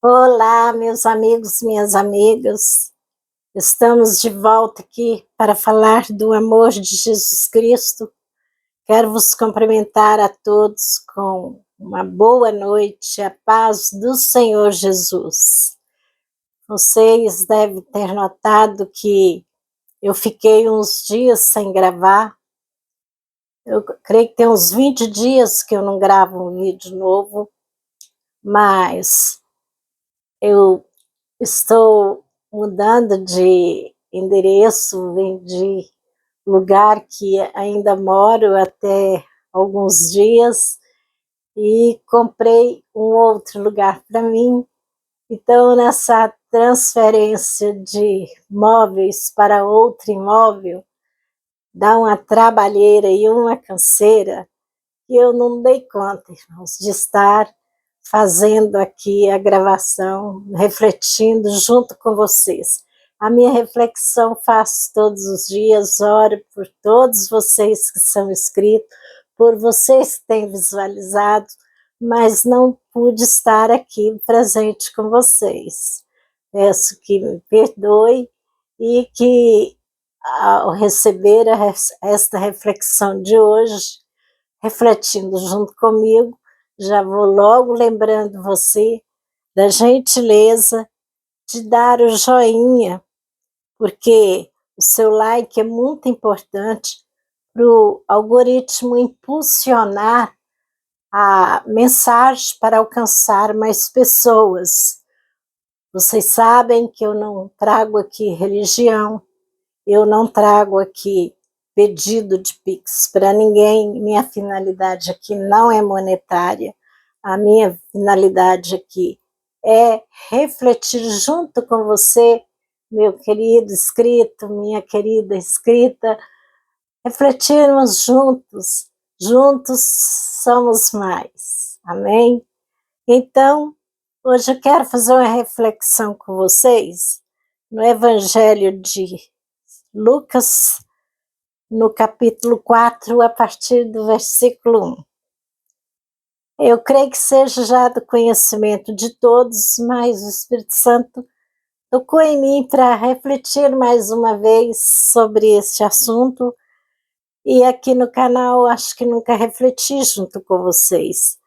Olá, meus amigos, minhas amigas. Estamos de volta aqui para falar do amor de Jesus Cristo. Quero vos cumprimentar a todos com uma boa noite, a paz do Senhor Jesus. Vocês devem ter notado que eu fiquei uns dias sem gravar. Eu creio que tem uns 20 dias que eu não gravo um vídeo novo, mas eu estou mudando de endereço, vim de lugar que ainda moro até alguns dias e comprei um outro lugar para mim. Então, nessa transferência de móveis para outro imóvel, dá uma trabalheira e uma canseira que eu não dei conta, irmãos, de estar fazendo aqui a gravação, refletindo junto com vocês. A minha reflexão faço todos os dias, oro por todos vocês que são inscritos, por vocês que têm visualizado, mas não pude estar aqui presente com vocês. Peço que me perdoe e que, ao receber esta reflexão de hoje, refletindo junto comigo, já vou logo lembrando você da gentileza de dar o joinha, porque o seu like é muito importante para o algoritmo impulsionar a mensagem para alcançar mais pessoas. Vocês sabem que eu não trago aqui religião, eu não trago aqui pedido de Pix para ninguém, minha finalidade aqui não é monetária, a minha finalidade aqui é refletir junto com você, meu querido inscrito, minha querida inscrita, refletirmos juntos, juntos somos mais, amém? Então, hoje eu quero fazer uma reflexão com vocês no Evangelho de Lucas, no capítulo 4, a partir do versículo 1. Eu creio que seja já do conhecimento de todos, mas o Espírito Santo tocou em mim para refletir mais uma vez sobre este assunto, e aqui no canal acho que nunca refleti junto com vocês.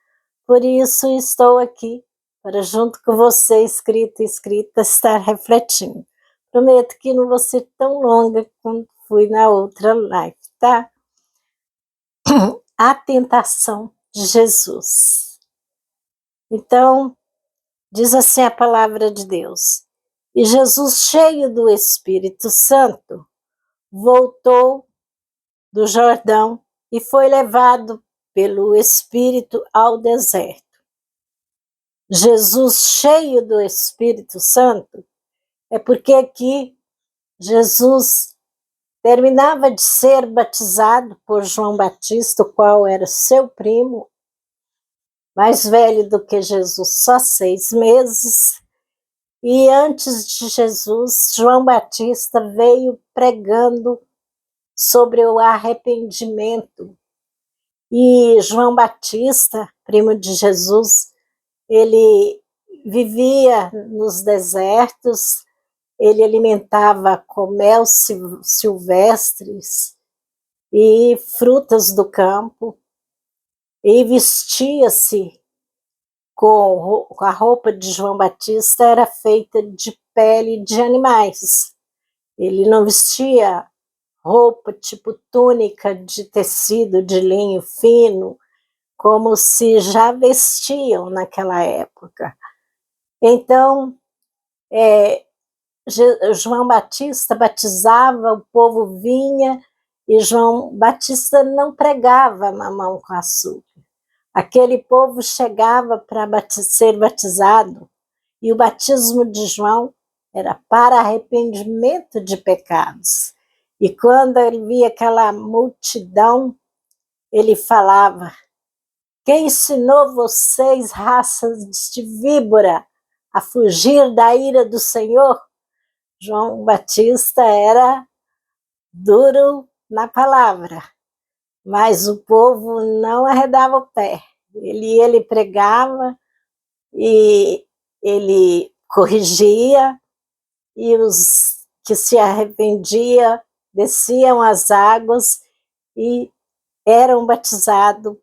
Por isso estou aqui, para junto com você, inscrito e inscrita, estar refletindo. Prometo que não vou ser tão longa quanto fui na outra live, tá? A tentação de Jesus. Então, diz assim a palavra de Deus: e Jesus, cheio do Espírito Santo, voltou do Jordão e foi levado pelo Espírito ao deserto. Jesus, cheio do Espírito Santo, é porque aqui Jesus terminava de ser batizado por João Batista, o qual era seu primo, mais velho do que Jesus, só 6 meses, e antes de Jesus, João Batista veio pregando sobre o arrependimento, e João Batista, primo de Jesus, ele vivia nos desertos, ele alimentava com mel silvestres e frutas do campo, e vestia-se com a roupa de João Batista, era feita de pele de animais. Ele não vestia roupa tipo túnica de tecido de linho fino, como se já vestiam naquela época. Então, João Batista batizava, o povo vinha, e João Batista não pregava mamão com açúcar. Aquele povo chegava para ser batizado, e o batismo de João era para arrependimento de pecados. E quando ele via aquela multidão, ele falava: quem ensinou vocês, raças de víbora, a fugir da ira do Senhor? João Batista era duro na palavra, mas o povo não arredava o pé. Ele pregava, e ele corrigia, e os que se arrependiam desciam as águas e eram batizados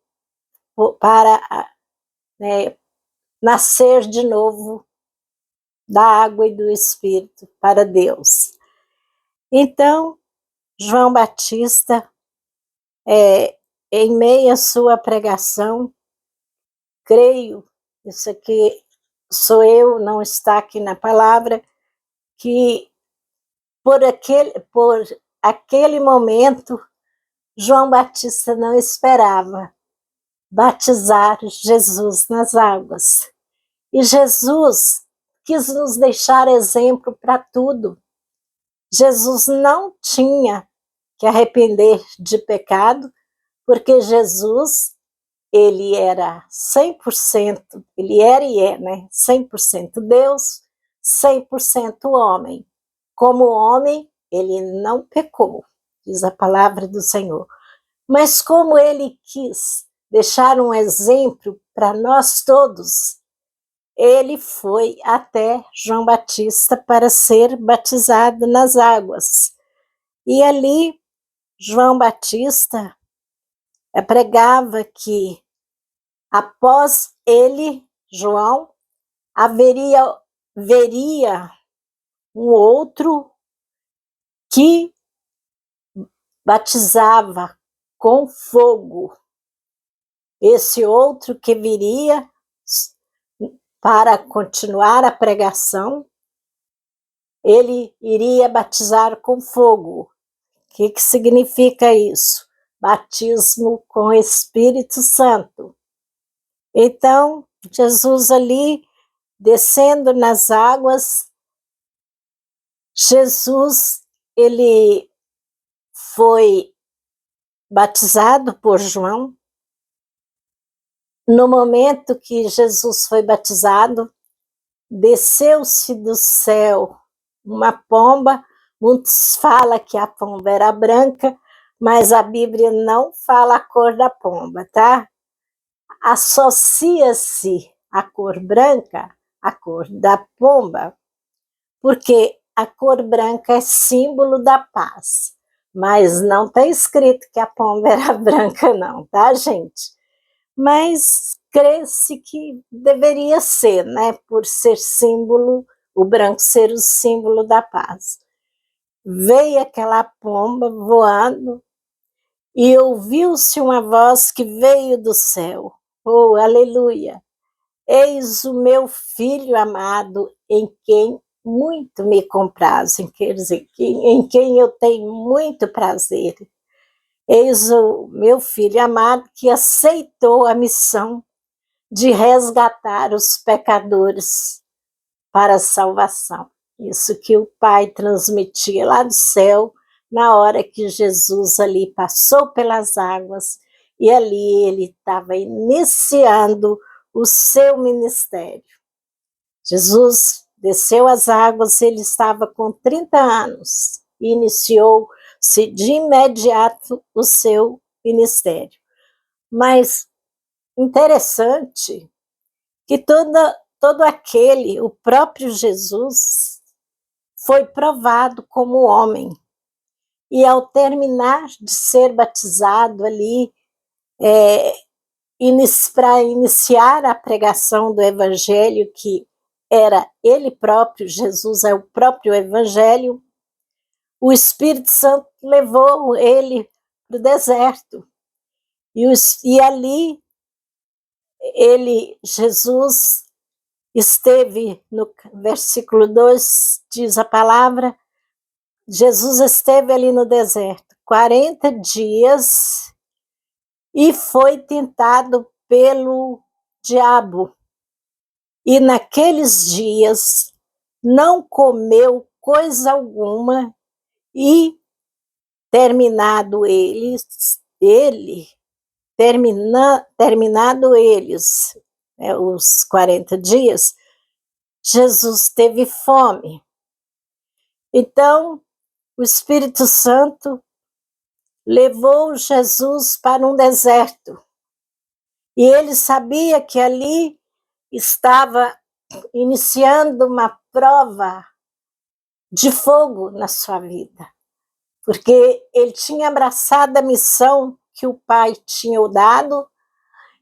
para, né, nascer de novo da água e do Espírito para Deus. Então, João Batista, em meio à sua pregação, creio, isso aqui sou eu, não está aqui na palavra, que por aquele momento, João Batista não esperava batizar Jesus nas águas. E Jesus quis nos deixar exemplo para tudo. Jesus não tinha que arrepender de pecado, porque Jesus, ele era 100%, ele era e é, né? 100% Deus, 100% homem. Como homem, ele não pecou, diz a palavra do Senhor. Mas como ele quis deixar um exemplo para nós todos, ele foi até João Batista para ser batizado nas águas. E ali, João Batista pregava que após ele, João, veria um outro que batizava com fogo. Esse outro que viria para continuar a pregação, ele iria batizar com fogo. O que significa isso? Batismo com o Espírito Santo. Então, Jesus ali, descendo nas águas, Jesus, ele foi batizado por João. No momento que Jesus foi batizado, desceu-se do céu uma pomba. Muitos falam que a pomba era branca, mas a Bíblia não fala a cor da pomba, tá? Associa-se a cor branca à cor da pomba, porque a cor branca é símbolo da paz, mas não está escrito que a pomba era branca não, tá, gente? Mas crê-se que deveria ser, né, por ser símbolo, o branco ser o símbolo da paz. Veio aquela pomba voando e ouviu-se uma voz que veio do céu. Oh, aleluia! Eis o meu filho amado, em quem muito me comprazem, quer dizer, em quem eu tenho muito prazer. Eis o meu filho amado que aceitou a missão de resgatar os pecadores para a salvação. Isso que o Pai transmitia lá do céu, na hora que Jesus ali passou pelas águas, e ali ele estava iniciando o seu ministério. Jesus desceu as águas, ele estava com 30 anos, e iniciou-se de imediato o seu ministério. Mas interessante que todo aquele, o próprio Jesus, foi provado como homem. E ao terminar de ser batizado ali, para iniciar a pregação do Evangelho, que era ele próprio, Jesus é o próprio Evangelho, o Espírito Santo levou ele para o deserto. E ali, Jesus esteve, no versículo 2, diz a palavra, Jesus esteve ali no deserto 40 dias e foi tentado pelo diabo. E naqueles dias não comeu coisa alguma e terminado eles, os 40 dias, Jesus teve fome. Então, o Espírito Santo levou Jesus para um deserto. E ele sabia que ali estava iniciando uma prova de fogo na sua vida, porque ele tinha abraçado a missão que o pai tinha dado,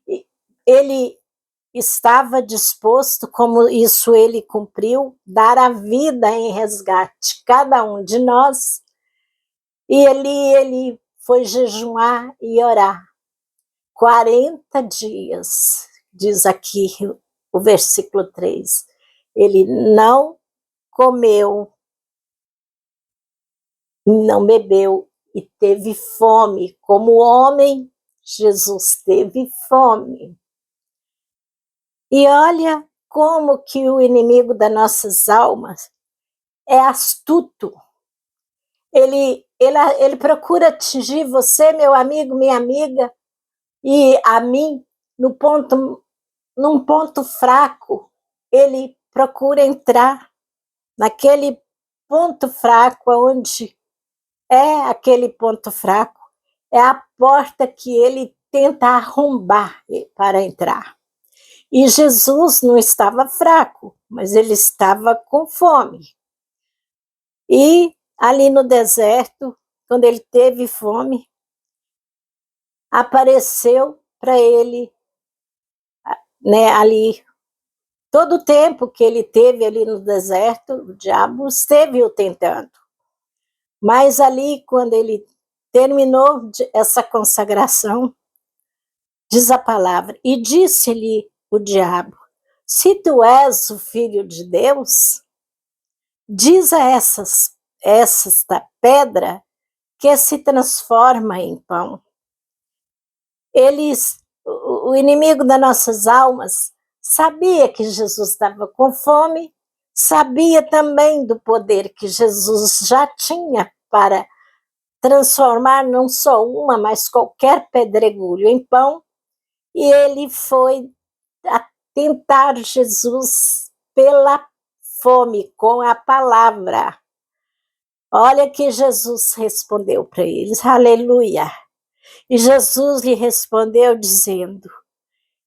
e ele estava disposto, como isso ele cumpriu, dar a vida em resgate, cada um de nós, e ele foi jejuar e orar. 40 dias, diz aqui o versículo 3. Ele não comeu, não bebeu e teve fome. Como homem, Jesus teve fome. E olha como que o inimigo das nossas almas é astuto. Ele procura atingir você, meu amigo, minha amiga, e a mim, num ponto fraco. Ele procura entrar naquele ponto fraco, onde é aquele ponto fraco, é a porta que ele tenta arrombar para entrar. E Jesus não estava fraco, mas ele estava com fome. E ali no deserto, quando ele teve fome, apareceu para ele, né, ali, todo o tempo que ele teve ali no deserto, o diabo esteve o tentando. Mas ali, quando ele terminou essa consagração, diz a palavra, e disse-lhe o diabo, se tu és o filho de Deus, diz a esta pedra que se transforma em pão. O inimigo das nossas almas sabia que Jesus estava com fome, sabia também do poder que Jesus já tinha para transformar não só uma, mas qualquer pedregulho em pão, e ele foi tentar Jesus pela fome, com a palavra. Olha que Jesus respondeu para eles, aleluia. E Jesus lhe respondeu dizendo,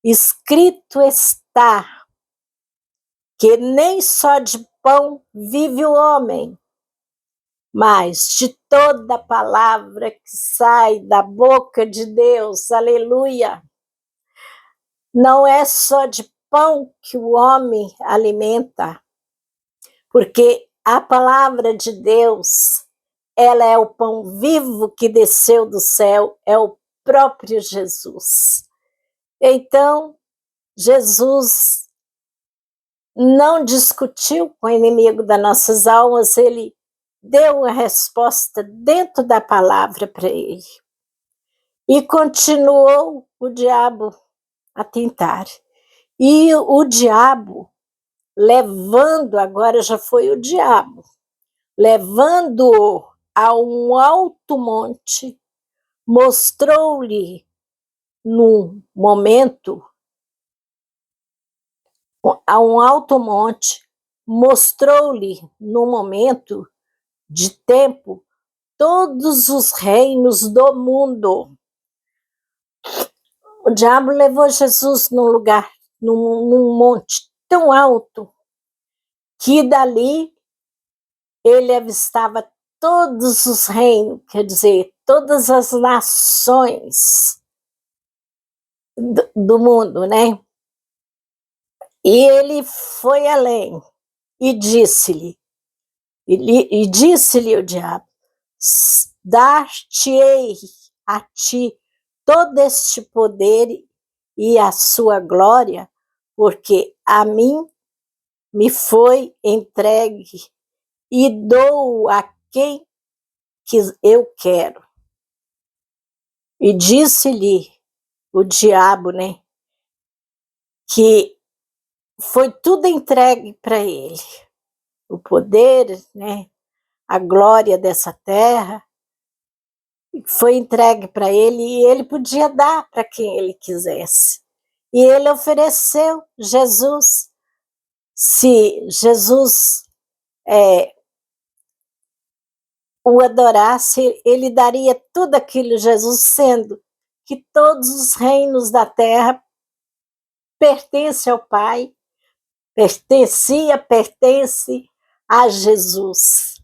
escrito está que nem só de pão vive o homem, mas de toda palavra que sai da boca de Deus, aleluia. Não é só de pão que o homem alimenta, porque a palavra de Deus, ela é o pão vivo que desceu do céu, é o próprio Jesus. Então, Jesus não discutiu com o inimigo das nossas almas, ele deu a resposta dentro da palavra para ele. E continuou o diabo a tentar. E o diabo, levando, agora já foi o diabo, levando-o a um alto monte, mostrou-lhe num momento, a um alto monte, mostrou-lhe no momento de tempo todos os reinos do mundo. O diabo levou Jesus num lugar, num monte tão alto, que dali ele avistava todos os reinos, quer dizer, todas as nações do mundo, né? E ele foi além e disse-lhe o diabo, dar-te-ei a ti todo este poder e a sua glória, porque a mim me foi entregue e dou a quem que eu quero. E disse-lhe o diabo, né, que foi tudo entregue para ele, o poder, né, a glória dessa terra, foi entregue para ele e ele podia dar para quem ele quisesse. E ele ofereceu Jesus. Se Jesus o adorasse, ele daria tudo aquilo, Jesus, sendo que todos os reinos da terra pertencem ao Pai, pertence a Jesus.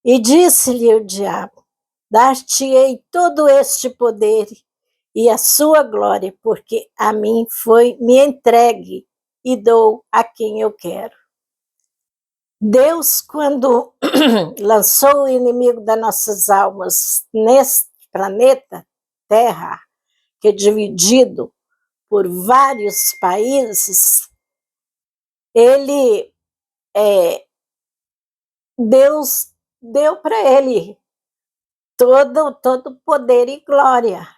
E disse-lhe o diabo: dar-te-ei todo este poder e a sua glória, porque a mim me entregue e dou a quem eu quero. Deus, quando lançou o inimigo das nossas almas neste planeta Terra, que é dividido por vários países, Deus deu para ele todo poder e glória.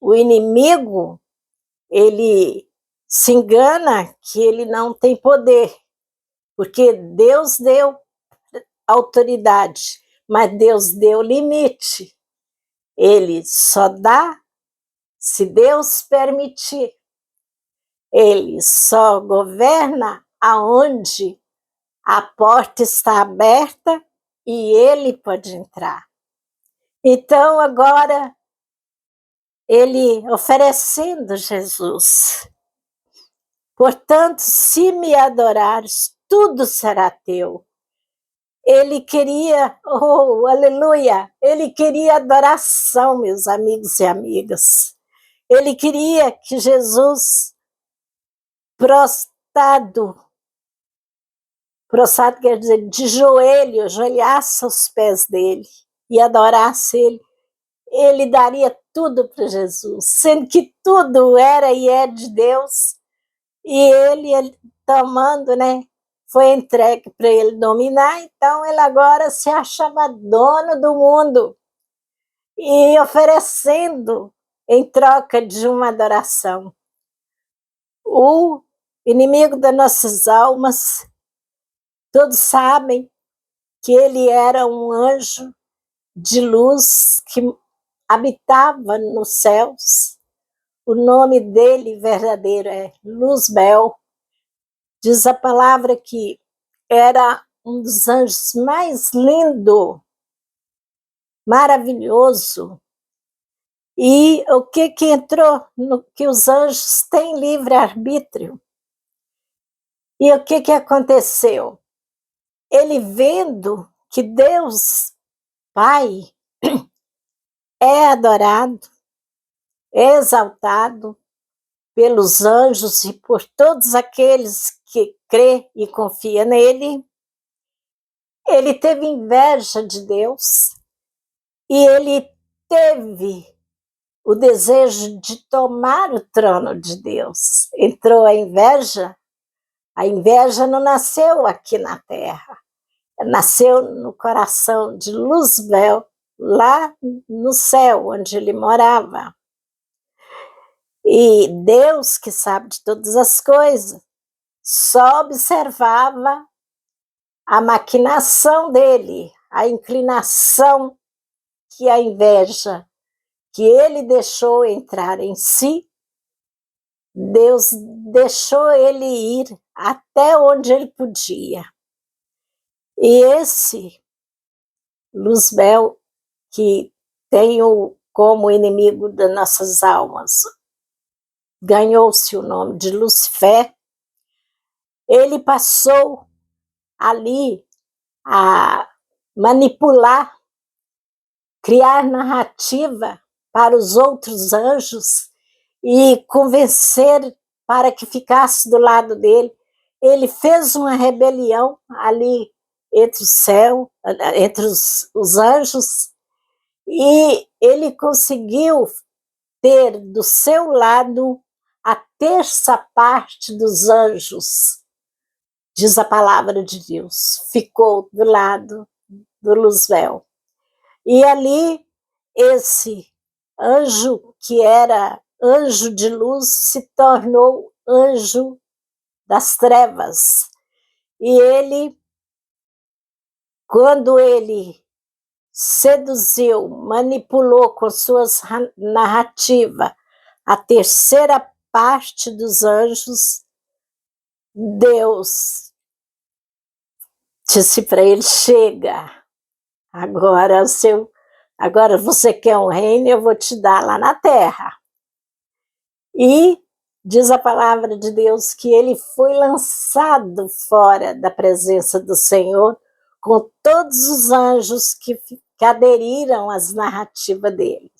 O inimigo, ele se engana que ele não tem poder, porque Deus deu autoridade, mas Deus deu limite. Ele só dá se Deus permitir. Ele só governa aonde a porta está aberta e ele pode entrar. Então, agora, ele oferecendo Jesus: portanto, se me adorares, tudo será teu. Ele queria, oh, aleluia, ele queria adoração, meus amigos e amigas. Ele queria que Jesus, prostrado quer dizer de joelho, ajoelhasse aos pés dele e adorasse ele. Ele daria tudo para Jesus, sendo que tudo era e é de Deus. E ele tomando, né, foi entregue para ele dominar, então ele agora se achava dono do mundo e oferecendo em troca de uma adoração. O inimigo das nossas almas, todos sabem que ele era um anjo de luz que habitava nos céus. O nome dele verdadeiro é Luzbel. Diz a palavra que era um dos anjos mais lindo, maravilhoso. E o que entrou? No que os anjos têm livre-arbítrio. E o que aconteceu? Ele vendo que Deus Pai é adorado, é exaltado pelos anjos e por todos aqueles que crê e confia nele, ele teve inveja de Deus e ele teve o desejo de tomar o trono de Deus. Entrou a inveja não nasceu aqui na terra, nasceu no coração de Luzbel, lá no céu, onde ele morava. E Deus, que sabe de todas as coisas, só observava a maquinação dele, a inclinação que a inveja que ele deixou entrar em si, Deus deixou ele ir até onde ele podia. E esse Luzbel, que tem como inimigo das nossas almas, ganhou-se o nome de Lucifer, ele passou ali a manipular, criar narrativa para os outros anjos e convencer para que ficasse do lado dele. Ele fez uma rebelião ali entre o céu, entre os anjos, e ele conseguiu ter do seu lado a terça parte dos anjos, diz a palavra de Deus, ficou do lado do Luzbel. E ali, esse anjo, que era anjo de luz, se tornou anjo das trevas. E ele, quando ele seduziu, manipulou com suas narrativas a terceira parte dos anjos, Deus disse para ele: chega, agora você quer um reino, eu vou te dar lá na terra. E diz a palavra de Deus que ele foi lançado fora da presença do Senhor com todos os anjos que aderiram às narrativas dele.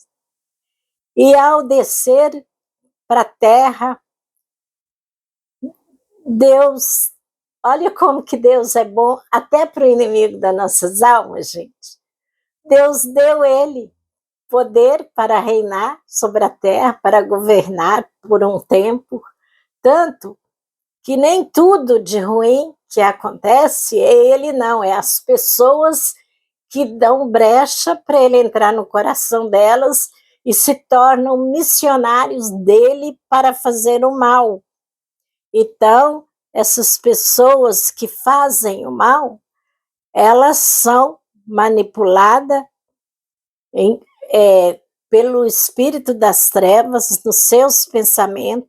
E ao descer para a terra, Deus, olha como que Deus é bom até para o inimigo das nossas almas, gente. Deus deu ele poder para reinar sobre a terra, para governar por um tempo, tanto que nem tudo de ruim que acontece é ele não, é as pessoas que dão brecha para ele entrar no coração delas e se tornam missionários dele para fazer o mal. Então, essas pessoas que fazem o mal, elas são manipuladas pelo espírito das trevas nos seus pensamentos,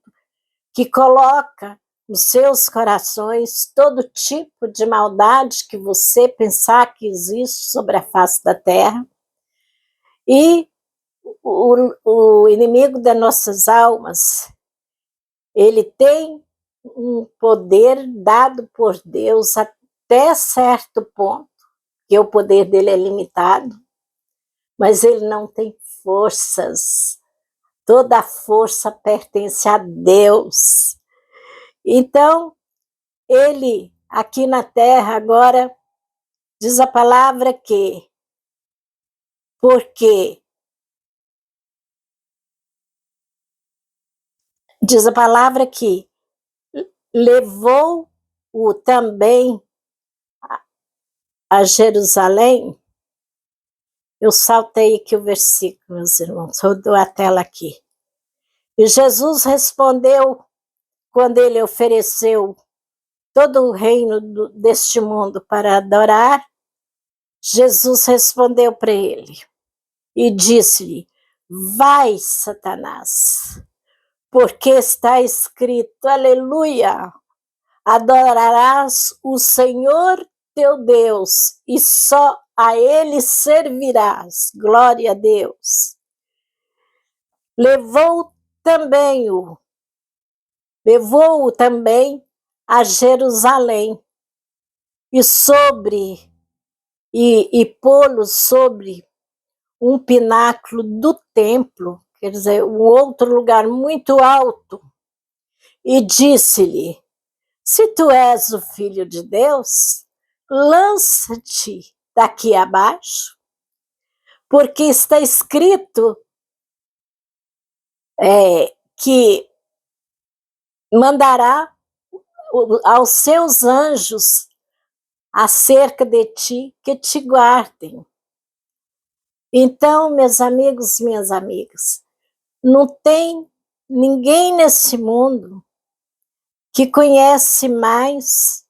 que coloca nos seus corações todo tipo de maldade que você pensar que existe sobre a face da terra. E o inimigo das nossas almas, ele tem um poder dado por Deus até certo ponto, que o poder dele é limitado, mas ele não tem forças. Toda a força pertence a Deus. Então, ele, aqui na terra, agora, diz a palavra que, porque, diz a palavra que levou-o também a Jerusalém. Eu saltei aqui o versículo, meus irmãos, rodou a tela aqui. E Jesus respondeu, quando ele ofereceu todo o reino deste mundo para adorar, Jesus respondeu para ele e disse-lhe: vai, Satanás, porque está escrito, aleluia, adorarás o Senhor teu Deus e só a ele servirás. Glória a Deus. Levou-o também a Jerusalém e pô-lo sobre um pináculo do templo, quer dizer, um outro lugar muito alto, e disse-lhe: se tu és o Filho de Deus, lança-te daqui abaixo, porque está escrito que mandará aos seus anjos acerca de ti, que te guardem. Então, meus amigos, minhas amigas, não tem ninguém nesse mundo que conhece mais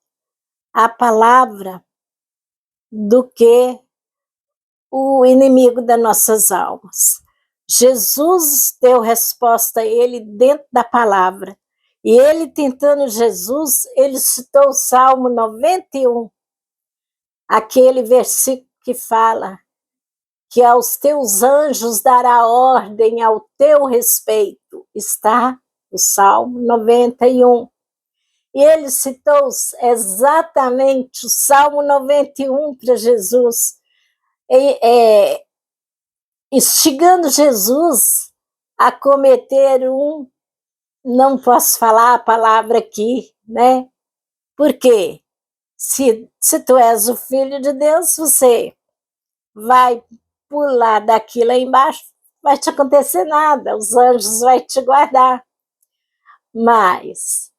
a palavra do que o inimigo das nossas almas. Jesus deu resposta a ele dentro da palavra. E ele, tentando Jesus, ele citou o Salmo 91, aquele versículo que fala que aos teus anjos dará ordem ao teu respeito. Está o Salmo 91. E ele citou exatamente o Salmo 91 para Jesus, instigando Jesus a cometer não posso falar a palavra aqui, né? Por quê? Se tu és o Filho de Deus, você vai pular daqui lá embaixo, não vai te acontecer nada, os anjos vão te guardar. Mas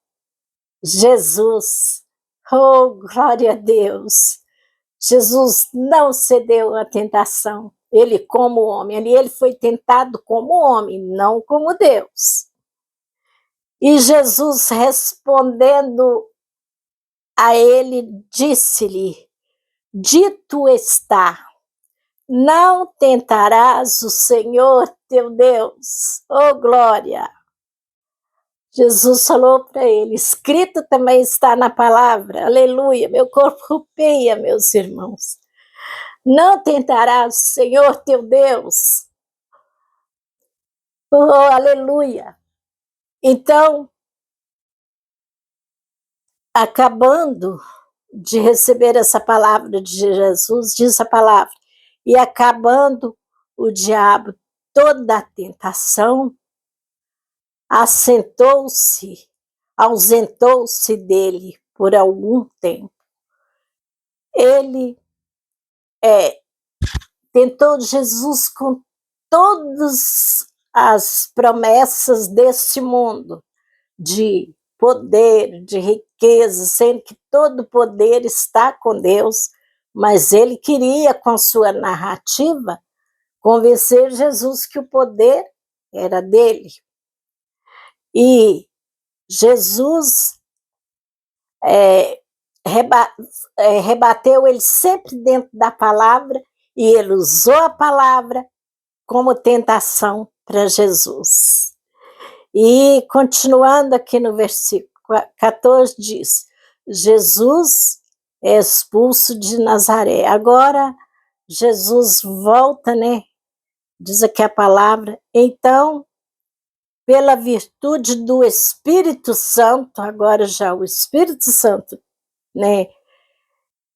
Jesus, oh, glória a Deus, Jesus não cedeu à tentação. Ele, como homem, ele foi tentado como homem, não como Deus. E Jesus, respondendo a ele, disse-lhe: dito está, não tentarás o Senhor teu Deus. Oh, glória! Jesus falou para ele, escrito também está na palavra, aleluia, meu corpo rupeia, meus irmãos. Não tentarás o Senhor teu Deus. Oh, aleluia. Então, acabando de receber essa palavra de Jesus, diz a palavra, e acabando o diabo toda a tentação, ausentou-se dele por algum tempo. Ele tentou Jesus com todas as promessas desse mundo, de poder, de riqueza, sendo que todo poder está com Deus, mas ele queria, com sua narrativa, convencer Jesus que o poder era dele. E Jesus rebateu ele sempre dentro da palavra, e ele usou a palavra como tentação para Jesus. E continuando aqui no versículo 14 diz, Jesus é expulso de Nazaré. Agora Jesus volta, né? Diz aqui a palavra, então, pela virtude do Espírito Santo, agora já o Espírito Santo, né,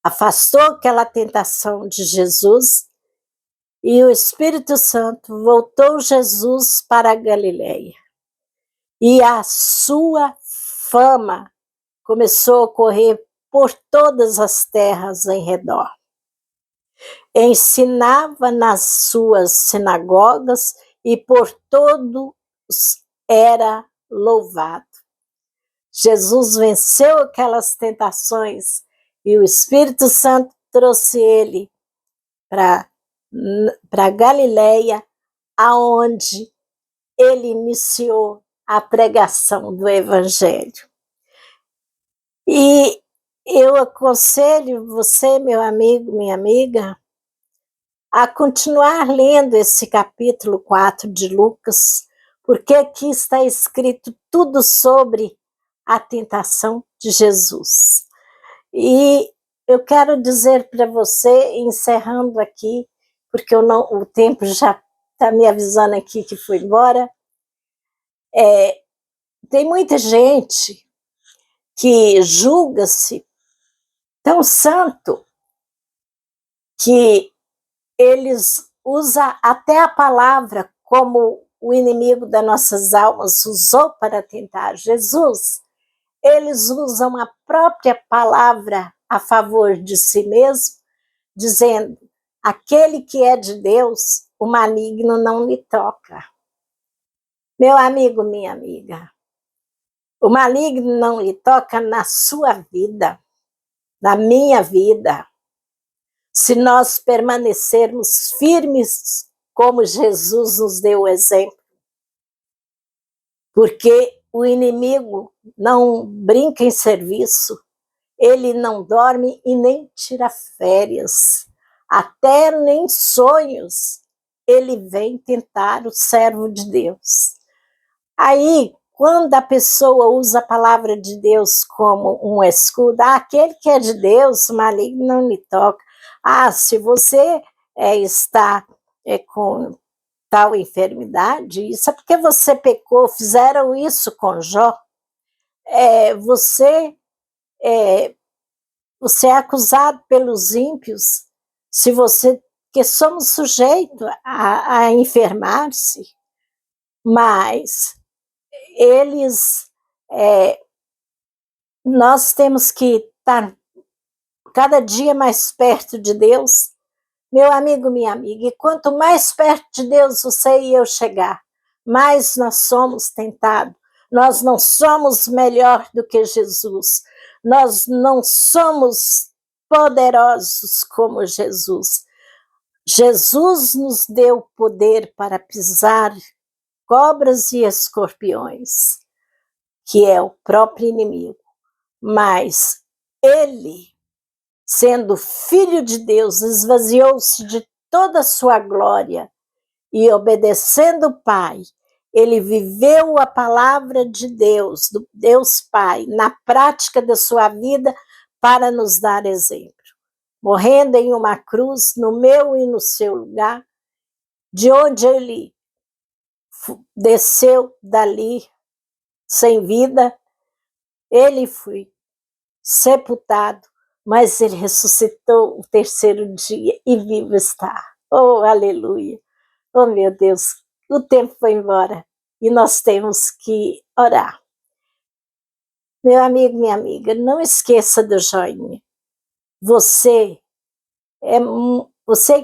afastou aquela tentação de Jesus, e o Espírito Santo voltou Jesus para a Galileia. E a sua fama começou a correr por todas as terras em redor. Ensinava nas suas sinagogas e por todos era louvado. Jesus venceu aquelas tentações e o Espírito Santo trouxe ele para Galileia, aonde ele iniciou a pregação do Evangelho. E eu aconselho você, meu amigo, minha amiga, a continuar lendo esse capítulo 4 de Lucas, porque aqui está escrito tudo sobre a tentação de Jesus. E eu quero dizer para você, encerrando aqui, porque o tempo já está me avisando aqui que foi embora, tem muita gente que julga-se tão santo que eles usam até a palavra como o inimigo das nossas almas usou para tentar Jesus. Eles usam a própria palavra a favor de si mesmo, dizendo, aquele que é de Deus, o maligno não lhe toca. Meu amigo, minha amiga, o maligno não lhe toca na sua vida, na minha vida, se nós permanecermos firmes como Jesus nos deu o exemplo. Porque o inimigo não brinca em serviço, ele não dorme e nem tira férias, até nem sonhos ele vem tentar o servo de Deus. Aí, quando a pessoa usa a palavra de Deus como um escudo, aquele que é de Deus, o maligno não lhe toca. Se você está com tal enfermidade, isso é porque você pecou, fizeram isso com Jó. Você é acusado pelos ímpios, que somos sujeitos a enfermar-se, mas nós temos que estar cada dia mais perto de Deus, meu amigo, minha amiga, e quanto mais perto de Deus você e eu chegar, mais nós somos tentados. Nós não somos melhor do que Jesus, nós não somos poderosos como Jesus. Jesus nos deu poder para pisar cobras e escorpiões, que é o próprio inimigo, mas ele, sendo filho de Deus, esvaziou-se de toda a sua glória e, obedecendo o Pai, ele viveu a palavra de Deus, do Deus Pai, na prática da sua vida para nos dar exemplo. Morrendo em uma cruz, no meu e no seu lugar, de onde ele desceu dali sem vida, ele foi sepultado, mas ele ressuscitou o terceiro dia e vivo está. Oh, aleluia! Oh, meu Deus, o tempo foi embora e nós temos que orar. Meu amigo, minha amiga, não esqueça do joinha. Você é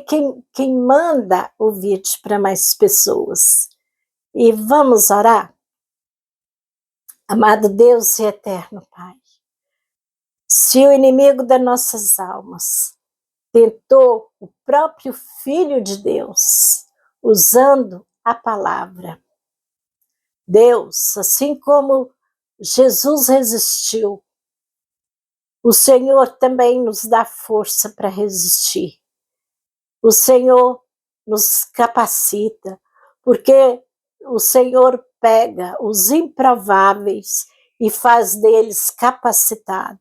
quem manda o vídeo para mais pessoas. E vamos orar? Amado Deus e eterno Pai, se o inimigo das nossas almas tentou o próprio Filho de Deus, usando a palavra, Deus, assim como Jesus resistiu, o Senhor também nos dá força para resistir. O Senhor nos capacita, porque o Senhor pega os improváveis e faz deles capacitados.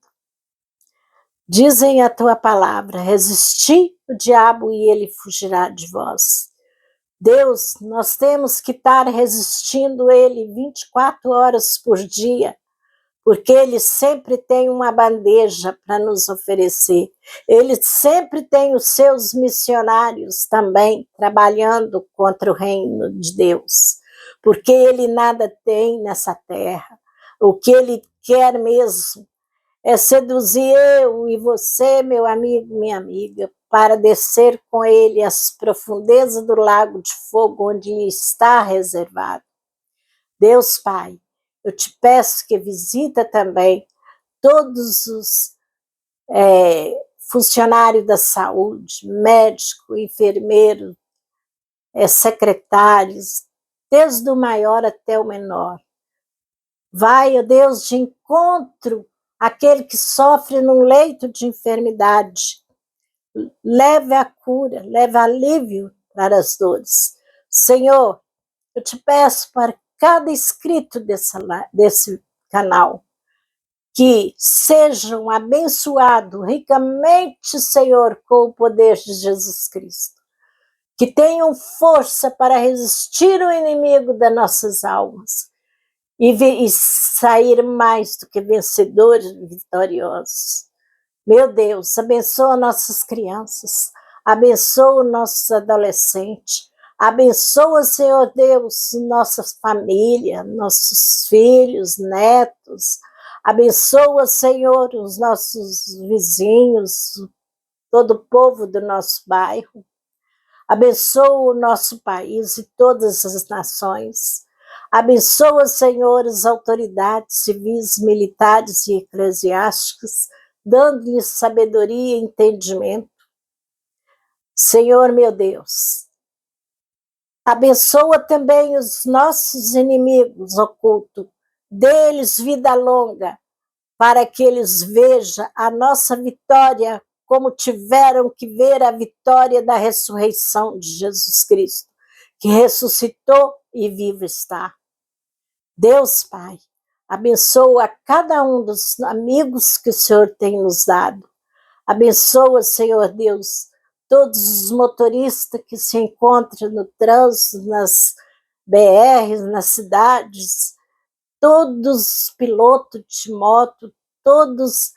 Dizem a tua palavra, resisti o diabo e ele fugirá de vós. Deus, nós temos que estar resistindo ele 24 horas por dia, porque ele sempre tem uma bandeja para nos oferecer. Ele sempre tem os seus missionários também trabalhando contra o reino de Deus, porque ele nada tem nessa terra. O que ele quer mesmo é seduzir eu e você, meu amigo, minha amiga, para descer com ele às profundezas do lago de fogo onde está reservado. Deus Pai, eu te peço que visita também todos os funcionários da saúde, médico, enfermeiro, secretários, desde o maior até o menor. Vai, ó Deus, de encontro àquele que sofre num leito de enfermidade. Leve a cura, leve alívio para as dores. Senhor, eu te peço para cada inscrito desse canal, que sejam abençoados ricamente, Senhor, com o poder de Jesus Cristo. Que tenham força para resistir ao inimigo das nossas almas e sair mais do que vencedores e vitoriosos. Meu Deus, abençoa nossas crianças, abençoa nossos adolescentes, abençoa, Senhor Deus, nossa família, nossos filhos, netos, abençoa, Senhor, os nossos vizinhos, todo o povo do nosso bairro, abençoa o nosso país e todas as nações, abençoa, Senhor, as autoridades civis, militares e eclesiásticas, dando-lhes sabedoria e entendimento. Senhor, meu Deus, abençoa também os nossos inimigos ocultos, dê-lhes vida longa, para que eles vejam a nossa vitória como tiveram que ver a vitória da ressurreição de Jesus Cristo, que ressuscitou e vivo está. Deus Pai, abençoa cada um dos amigos que o Senhor tem nos dado. Abençoa, Senhor Deus, todos os motoristas que se encontram no trânsito, nas BRs, nas cidades, todos os pilotos de moto, todos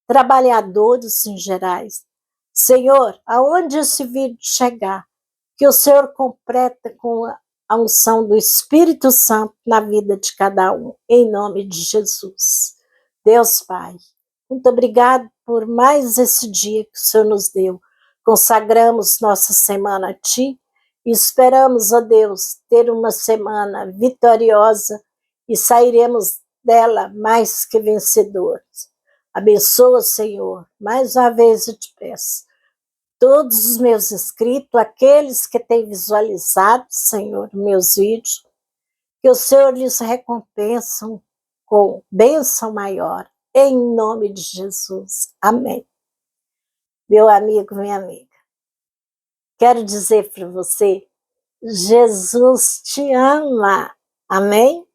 trabalhadores em gerais. Senhor, aonde esse vídeo chegar, que o Senhor completa com a unção do Espírito Santo na vida de cada um, em nome de Jesus. Deus Pai, muito obrigado por mais esse dia que o Senhor nos deu. Consagramos nossa semana a Ti e esperamos, ó Deus, ter uma semana vitoriosa e sairemos dela mais que vencedores. Abençoa, Senhor, mais uma vez eu te peço, todos os meus inscritos, aqueles que têm visualizado, Senhor, meus vídeos, que o Senhor lhes recompensam com bênção maior, em nome de Jesus. Amém. Meu amigo, minha amiga, quero dizer para você, Jesus te ama. Amém?